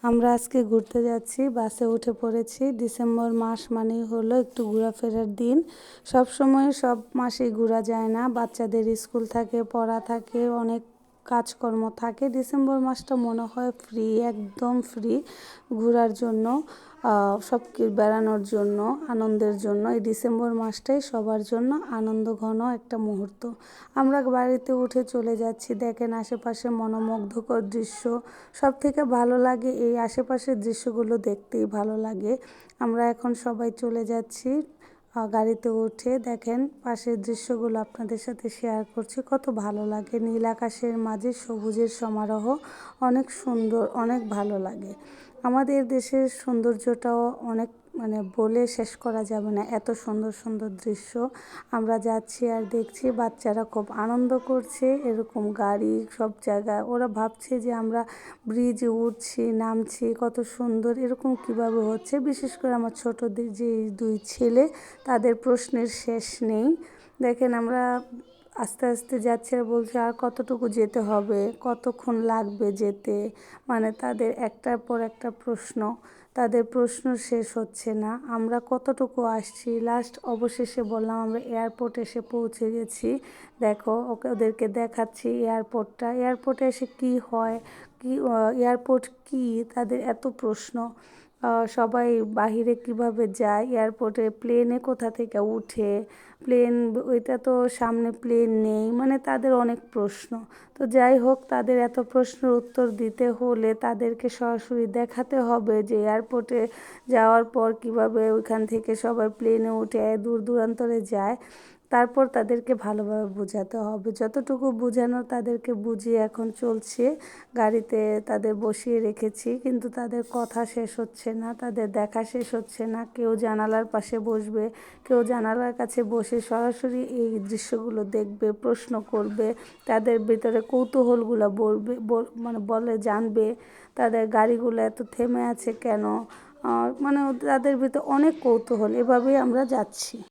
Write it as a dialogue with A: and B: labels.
A: আমরা আজকে ঘুরতে যাচ্ছি, বাসে উঠে পড়েছি। ডিসেম্বর মাস মানেই হলো একটু ঘোরাফেরার দিন। সব সময় সব মাসেই ঘোরা যায় না, বাচ্চাদের স্কুল থাকে, পড়া থাকে, অনেক কাজকর্ম থাকে। ডিসেম্বর মাসটা মনে হয় ফ্রি, একদম ফ্রি ঘোরার জন্য, সব বেড়ানোর জন্য, আনন্দের জন্য। এই ডিসেম্বর মাসটাই সবার জন্য আনন্দ ঘন একটা মুহূর্ত। আমরা বাড়িতে উঠে চলে যাচ্ছি। দেখেন আশেপাশে মনোমুগ্ধকর দৃশ্য। সব থেকে ভালো লাগে এই আশেপাশের দৃশ্যগুলো দেখতেই ভালো লাগে। আমরা এখন সবাই চলে যাচ্ছি গাড়িতে উঠে। দেখেন পাশের দৃশ্যগুলো আপনাদের সাথে শেয়ার করছি। কত ভালো লাগে, নীল আকাশের মাঝে সবুজের সমারোহ, অনেক সুন্দর, অনেক ভালো লাগে। আমাদের দেশের সৌন্দর্যটাও অনেক, বলে শেষ করা যাবে না, এত সুন্দর সুন্দর দৃশ্য। আমরা যাচ্ছি আর দেখছি বাচ্চারা খুব আনন্দ করছে। এরকম গাড়ি সব জায়গায়, ওরা ভাবছে যে আমরা ব্রিজে উঠছি, নামছি, কত সুন্দর, এরকম কিভাবে হচ্ছে। বিশেষ করে আমার ছোটদের যে দুই ছেলে, তাদের প্রশ্নের শেষ নেই। দেখেন আমরা আস্তে আস্তে যাচ্ছি আর বলছি আর কতটুকু যেতে হবে, কতক্ষণ লাগবে যেতে। তাদের একটার পর একটা প্রশ্ন, তাদের প্রশ্ন শেষ হচ্ছে না। আমরা কতটুকু আসছি, লাস্ট অবশেষে বললাম আমরা এয়ারপোর্ট এসে পৌঁছে গেছি। দেখো ওদেরকে দেখাচ্ছি এয়ারপোর্টটা। এয়ারপোর্টে এসে কি হয়, কি এয়ারপোর্ট কি, তাদের এত প্রশ্ন। সবাই বাহিরে কিভাবে যায়, এয়ারপোর্টে প্লেনে কোথা থেকে উঠে, প্লেন ওইটা তো সামনে প্লেন নেই, তাদের অনেক প্রশ্ন। তো যাই হোক, তাদের এত প্রশ্নের উত্তর দিতে হলে তাদেরকে সরাসরি দেখাতে হবে যে এয়ারপোর্টে যাওয়ার পর কিভাবে ওইখান থেকে সবাই প্লেনে উঠে দূর দূরান্তরে যায়। তারপর তাদেরকে ভালোভাবে বোঝাতে হবে। যতটুকু বোঝানোর তাদেরকে বুঝিয়ে এখন চলছে। গাড়িতে তাদের বসিয়ে রেখেছি, কিন্তু তাদের কথা শেষ হচ্ছে না, তাদের দেখা শেষ হচ্ছে না। কেউ জানালার পাশে বসবে, কেউ জানালার কাছে বসে সরাসরি এই দৃশ্যগুলো দেখবে, প্রশ্ন করবে, তাদের ভিতরে কৌতূহলগুলো বলে জানবে তাদের গাড়িগুলো এত থেমে আছে কেন। তাদের ভিতরে অনেক কৌতূহল। এভাবেই আমরা যাচ্ছি।